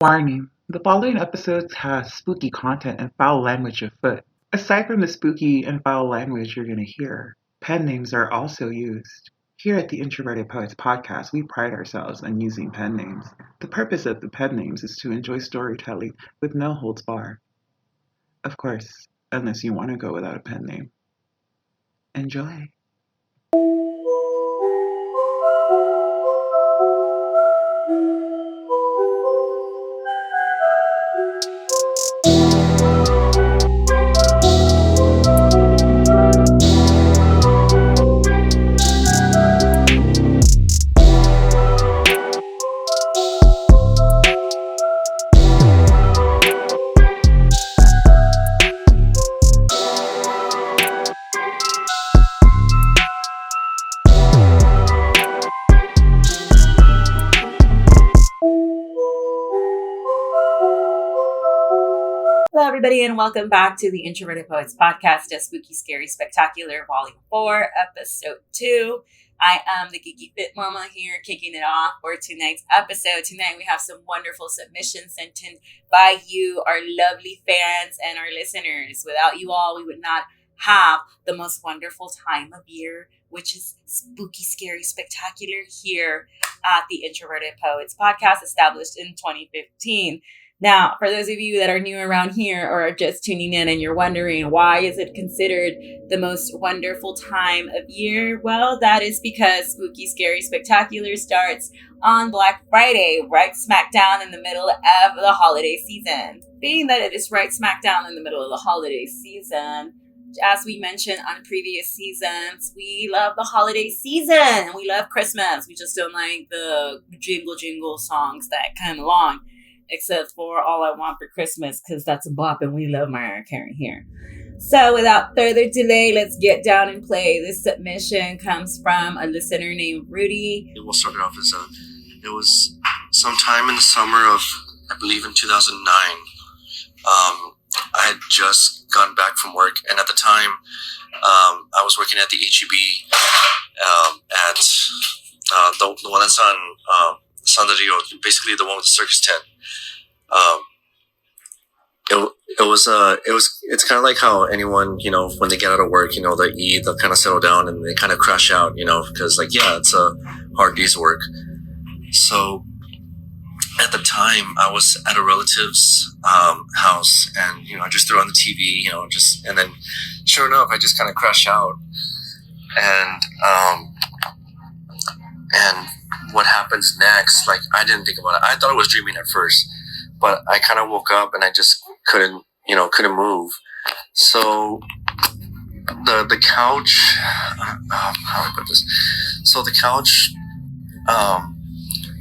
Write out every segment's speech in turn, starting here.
Warning: the following episodes has spooky content and foul language afoot. Aside from the spooky and foul language you're going to hear, pen names are also used. Here at the Introverted Poets podcast, we pride ourselves on using pen names. The purpose of the pen names is to enjoy storytelling with no holds barred. Of course, unless you want to go without a pen name. Enjoy. Hello, everybody, and welcome back to the Introverted Poets podcast, a spooky, scary, spectacular, volume 4, episode 2. I am the Geeky Fit Mama here, kicking it off for tonight's episode. Tonight, we have some wonderful submissions sent in by you, our lovely fans and our listeners. Without you all, we would not have the most wonderful time of year, which is spooky, scary, spectacular here at the Introverted Poets podcast, established in 2015. Now, for those of you that are new around here or are just tuning in and you're wondering why is it considered the most wonderful time of year? Well, that is because Spooky, Scary, Spectacular starts on Black Friday, right smack down in the middle of the holiday season. Being that it is right smack down in the middle of the holiday season, as we mentioned on previous seasons, we love the holiday season and we love Christmas. We just don't like the jingle songs that come along. Except for All I Want for Christmas, because that's a bop and we love Mariah Carey here. So without further delay, let's get down and play. This submission comes from a listener named Rudy. We'll start it off as it was sometime in the summer of, I believe in 2009. I had just gotten back from work, and at the time, I was working at the HEB at the one that's on San Diego, basically the one with the circus tent. It's kind of like how anyone, when they get out of work, they eat, they'll kind of settle down and they kind of crash out, because it's a hard day's work. So at the time I was at a relative's house, and I just threw on the TV, and then sure enough I just kind of crashed out, and what happens next, I didn't think about it. I thought I was dreaming at first, but I kind of woke up and I just couldn't move. So the couch, how do I put this? So the couch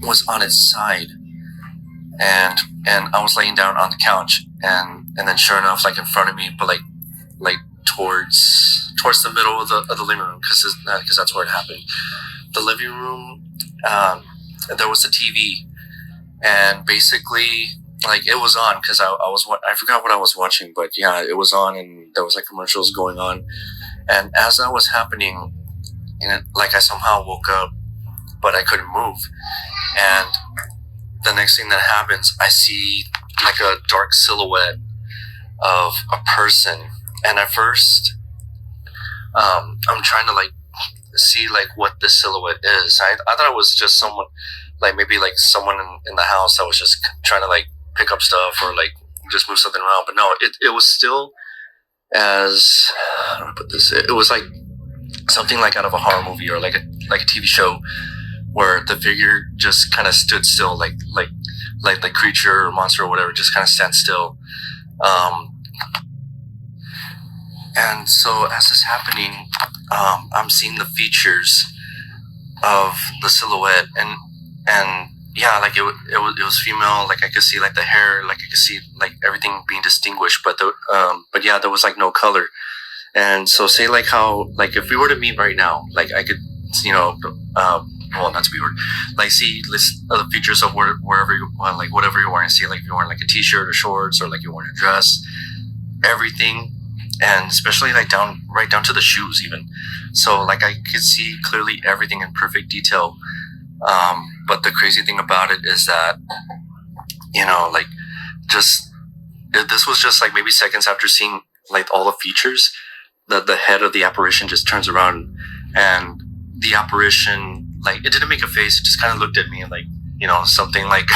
was on its side, and I was laying down on the couch, and then sure enough, in front of me, but towards the middle of the living room, because that's where it happened. The living room, there was a TV, and basically it was on, because I forgot what I was watching, but yeah, it was on, and there was commercials going on, and as that was happening, I somehow woke up, but I couldn't move, and the next thing that happens, I see a dark silhouette of a person, and at first, I'm trying to see what the silhouette is. I thought it was just someone, maybe someone in the house that was just trying to pick up stuff or just move something around. But no, it was still as, how do I put this? It was something out of a horror movie or a TV show, where the figure just kind of stood still, like the creature or monster or whatever just kind of stands still. And so as this is happening, I'm seeing the features of the silhouette, and yeah, it was female. I could see the hair, I could see everything being distinguished, but yeah, there was no color. And so say how if we were to meet right now, I could well, not to be weird, see list of the features of wherever you whatever you're wearing. See if you're wearing a t-shirt or shorts, or you're wearing a dress, everything. And especially right down to the shoes even. So I could see clearly everything in perfect detail. But the crazy thing about it is that like just this was just like maybe seconds after seeing like all the features. The head of the apparition just turns around, and the apparition, like, it didn't make a face. It just kind of looked at me, like, something like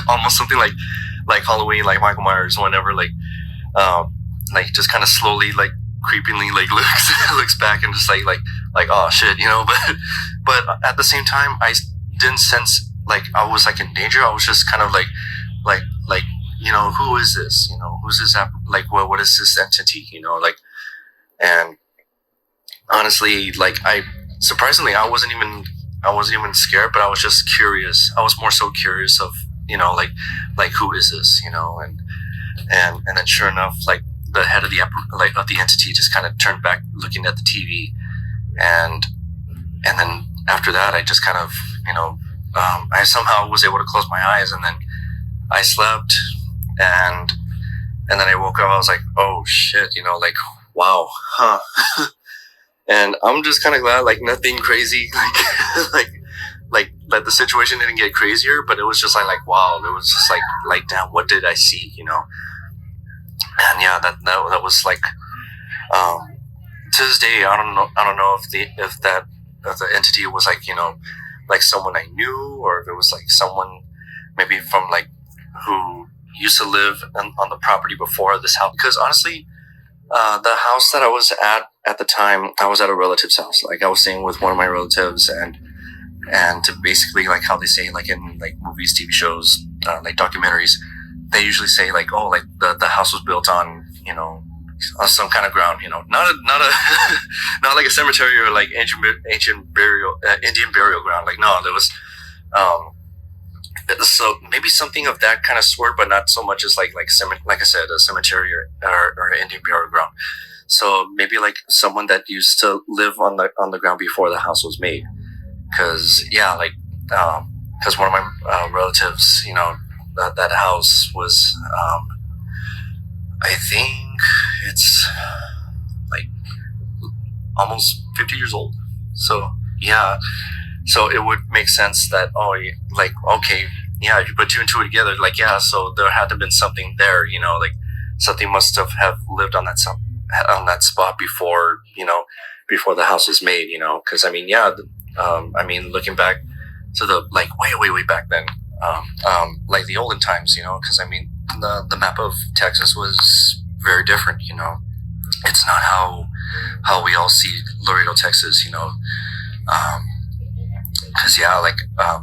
almost something like Halloween, like Michael Myers, whenever like just kind of slowly, like creepingly, like looks back and just like oh shit, but at the same time I didn't sense like I was like in danger. I was just kind of like who is this, who's this like what is this entity, like. And honestly, like surprisingly I wasn't even scared, but I was just curious. I was more so curious of like who is this, and then sure enough, like the head of the entity just kind of turned back looking at the TV, and then after that I just kind of I somehow was able to close my eyes, and then I slept, and then I woke up. I was like, oh shit, like wow, huh. And I'm just kind of glad, like, nothing crazy, like the situation didn't get crazier, but it was just like wow, it was just like damn, what did I see, And yeah, that was like, to this day, I don't know if the entity was like, like someone I knew, or if it was like someone maybe from like who used to live on the property before this house. Because honestly, the house that I was at the time, I was at a relative's house. Like, I was staying with one of my relatives, and to basically, like how they say, like in like movies, TV shows, like documentaries, they usually say like, oh, like the house was built on, on some kind of ground, not not like a cemetery or like ancient burial, Indian burial ground. Like, no, there was, so maybe something of that kind of sort, but not so much as like I said, a cemetery or an Indian burial ground. So maybe like someone that used to live on the ground before the house was made. Cause yeah, like, cause one of my relatives, that house was, I think it's like almost 50 years old. So yeah, so it would make sense that, oh, like, okay, yeah, if you put two and two together, like, yeah, so there had to have been something there, like something must have lived on that spot before, before the house was made, because I mean, yeah, I mean, looking back to the like way back then, like the olden times, because I mean, the map of Texas was very different, It's not how we all see Laredo, Texas, because yeah, like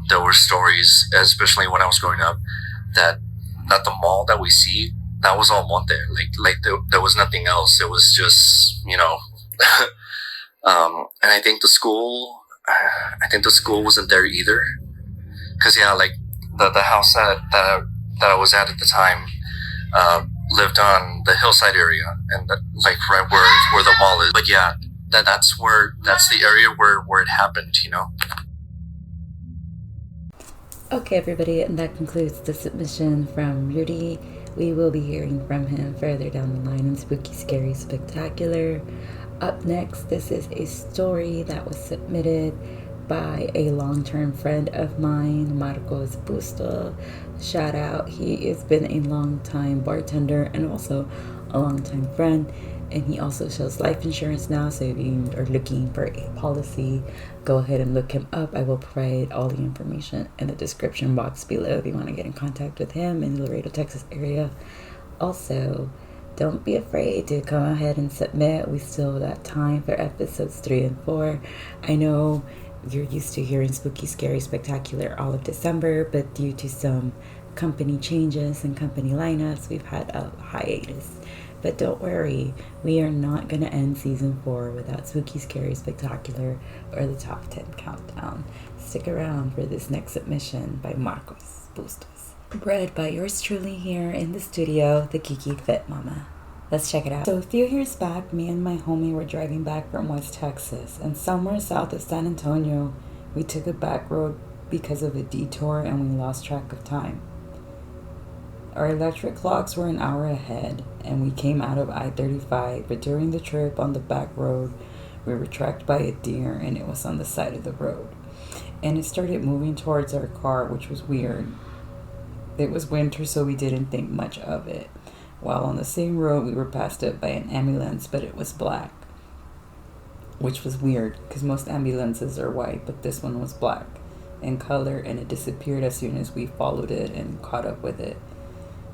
there were stories, especially when I was growing up, that the mall that we see, that was all Monte. Like there was nothing else. It was just and I think the school wasn't there either. Because yeah, like the house that I was at the time lived on the hillside area, and like right where the mall is. But yeah, that's the area where it happened, Okay, everybody, and that concludes the submission from Rudy. We will be hearing from him further down the line in Spooky, Scary, Spectacular. Up next, this is a story that was submitted by a long-term friend of mine, Marcos Busto. Shout out. He has been a long-time bartender and also a long-time friend. And he also sells life insurance now, so if you are looking for a policy, go ahead and look him up. I will provide all the information in the description box below if you want to get in contact with him in the Laredo, Texas area. Also, don't be afraid to come ahead and submit. We still got time for episodes 3 and 4. I know you're used to hearing Spooky, Scary, Spectacular all of December, but due to some company changes and company lineups, we've had a hiatus. But don't worry, we are not going to end season 4 without Spooky, Scary, Spectacular or the top 10 countdown. Stick around for this next submission by Marcos Bustos. Read by yours truly here in the studio, the Geeky Fit Mama. Let's check it out. So a few years back, me and my homie were driving back from West Texas, and somewhere south of San Antonio, we took a back road because of a detour and we lost track of time. Our electric clocks were an hour ahead, and we came out of I-35, but during the trip on the back road, we were tracked by a deer, and it was on the side of the road. And it started moving towards our car, which was weird. It was winter, so we didn't think much of it. While on the same road, we were passed up by an ambulance, but it was black, which was weird because most ambulances are white, but this one was black in color, and it disappeared as soon as we followed it and caught up with it.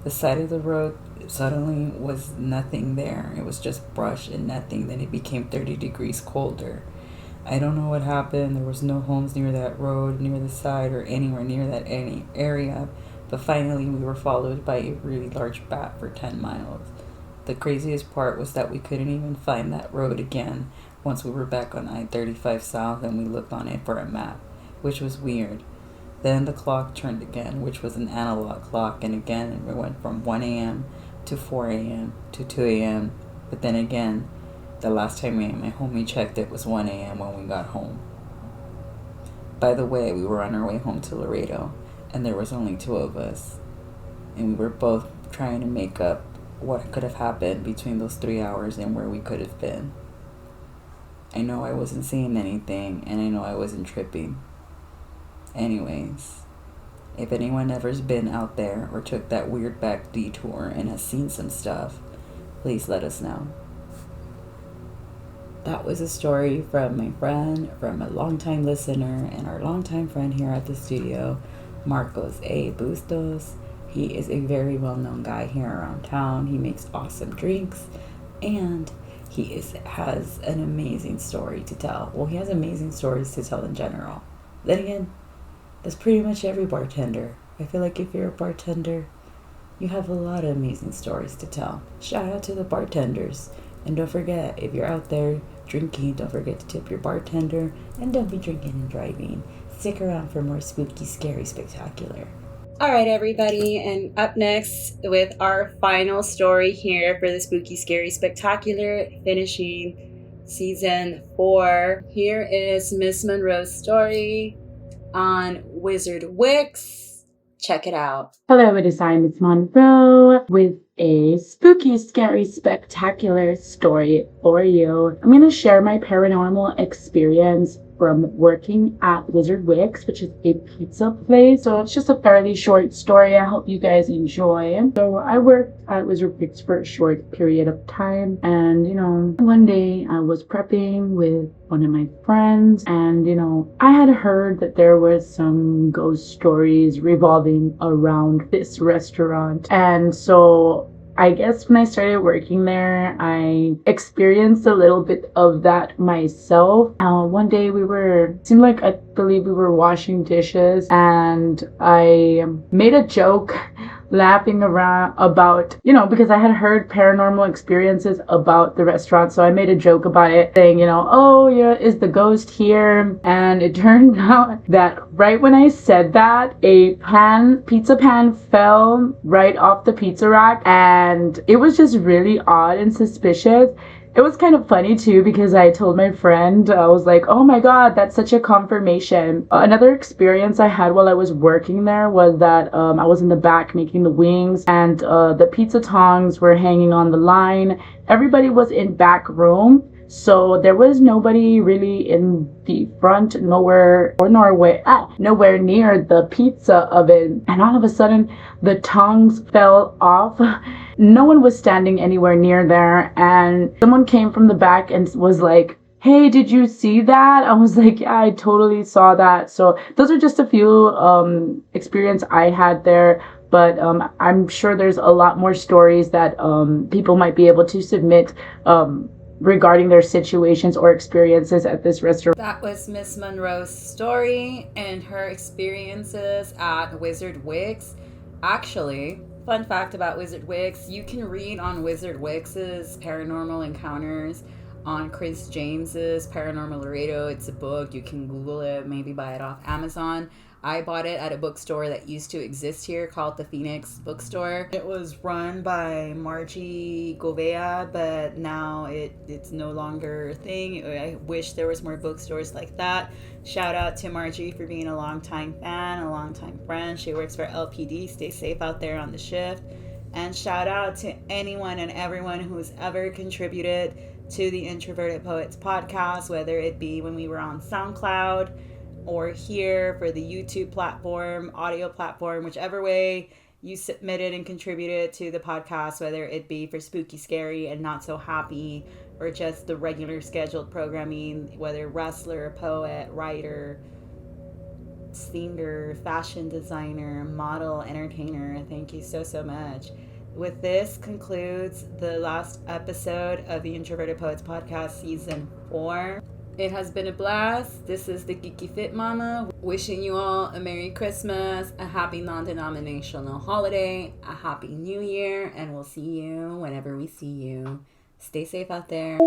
The side of the road suddenly was nothing there. It was just brush and nothing. Then it became 30 degrees colder. I don't know what happened. There was no homes near that road, near the side, or anywhere near that any area. But finally, we were followed by a really large bat for 10 miles. The craziest part was that we couldn't even find that road again once we were back on I-35 South and we looked on it for a map, which was weird. Then the clock turned again, which was an analog clock, and again it went from 1 a.m. to 4 a.m. to 2 a.m. But then again, the last time my homie checked, it was 1 a.m. when we got home. By the way, we were on our way home to Laredo, and there was only 2 of us. And we were both trying to make up what could have happened between those 3 hours and where we could have been. I know I wasn't seeing anything, and I know I wasn't tripping. Anyways, if anyone ever's been out there or took that weird back detour and has seen some stuff, please let us know. That was a story from my friend, from a longtime listener, and our longtime friend here at the studio, Marcos A. Bustos. He is a very well-known guy here around town. He makes awesome drinks, and he has an amazing story to tell. Well, he has amazing stories to tell in general. Then again, that's pretty much every bartender. I feel like if you're a bartender, you have a lot of amazing stories to tell. Shout out to the bartenders. And don't forget, if you're out there drinking, don't forget to tip your bartender, and don't be drinking and driving. Stick around for more spooky, scary, spectacular. All right, everybody, and up next with our final story here for the Spooky, Scary, Spectacular, finishing season 4. Here is Miss Monroe's story on Wizard Wicks. Check it out. Hello, it is I, Miss Monroe, with a spooky, scary, spectacular story for you. I'm going to share my paranormal experience from working at Wizard Wicks, which is a pizza place. So it's just a fairly short story. I hope you guys enjoy. So I worked at Wizard Wicks for a short period of time. And, one day I was prepping with one of my friends. And, I had heard that there was some ghost stories revolving around this restaurant. And so I guess when I started working there, I experienced a little bit of that myself. One day I believe we were washing dishes, and I made a joke laughing around about, because I had heard paranormal experiences about the restaurant. So I made a joke about it saying, oh yeah, is the ghost here? And it turned out that right when I said that, a pizza pan fell right off the pizza rack, and it was just really odd and suspicious. It was kind of funny too, because I told my friend, I was like, oh my god, that's such a confirmation. Another experience I had while I was working there was that I was in the back making the wings, and the pizza tongs were hanging on the line. Everybody was in back room, so there was nobody really in the front, nowhere near the pizza oven. And all of a sudden, the tongs fell off. No one was standing anywhere near there, and someone came from the back and was like, hey, did you see that? I was like, yeah, I totally saw that. So those are just a few experience I had there. But I'm sure there's a lot more stories that people might be able to submit regarding their situations or experiences at this restaurant. That was Miss Monroe's story and her experiences at Wizard Wicks. Actually, fun fact about Wizard Wicks, you can read on Wizard Wicks's paranormal encounters on Chris James's Paranormal Laredo. It's a book. You can Google it, maybe buy it off Amazon. I bought it at a bookstore that used to exist here called the Phoenix Bookstore. It was run by Margie Govea, but now it's no longer a thing. I wish there was more bookstores like that. Shout out to Margie for being a longtime fan, a longtime friend. She works for LPD. Stay safe out there on the shift. And shout out to anyone and everyone who's ever contributed to the Introverted Poets podcast, whether it be when we were on SoundCloud or here for the YouTube platform, audio platform, whichever way you submitted and contributed to the podcast, whether it be for spooky, scary, and not so happy, or just the regular scheduled programming, whether wrestler, poet, writer, singer, fashion designer, model, entertainer. Thank you so much. With this concludes the last episode of the Introverted Poets Podcast Season 4. It has been a blast. This is the Geeky Fit Mama, wishing you all a Merry Christmas, a happy non-denominational holiday, a Happy New Year, and we'll see you whenever we see you. Stay safe out there.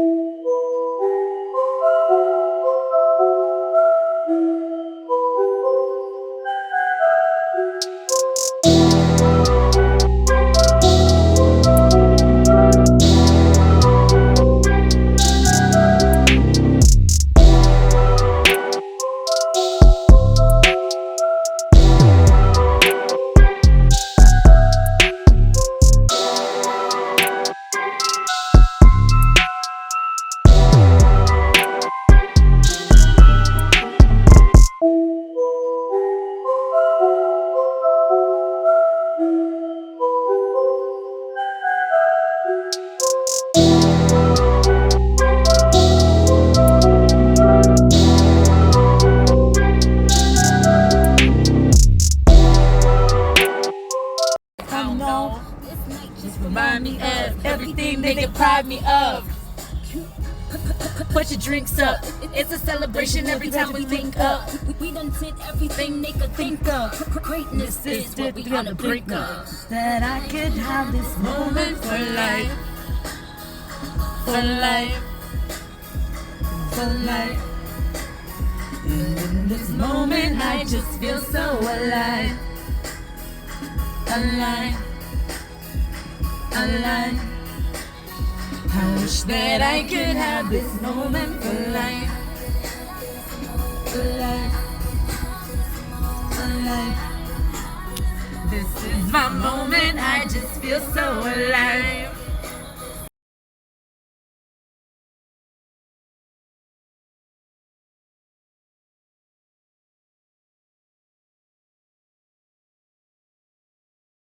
Remind me of everything they deprive me of. Put your drinks up. It's a celebration every time we link up. We done did everything they could think of. Greatness is what we on the brink of. That I could have this moment for life. For life. For life. And in this moment I just feel so alive. Alive. Alive. I wish that I could have this moment for life. For life. For life. This is my moment, I just feel so alive.